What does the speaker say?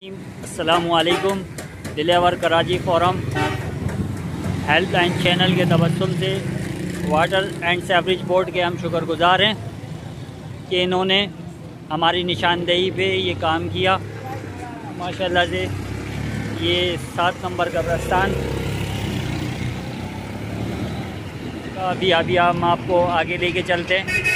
अस्सलामुअलैकुम। Dilawar Karachi forum helpline channel के तबस्सुम से वाटर एंड सेवरेज बोर्ड के हम शुक्रगुज़ार हैं कि इन्होंने हमारी निशानदेही पे ये काम किया। माशाल्लाह से ये 7 नंबर कब्रिस्तान का अभी हम आपको आगे लेके चलते हैं।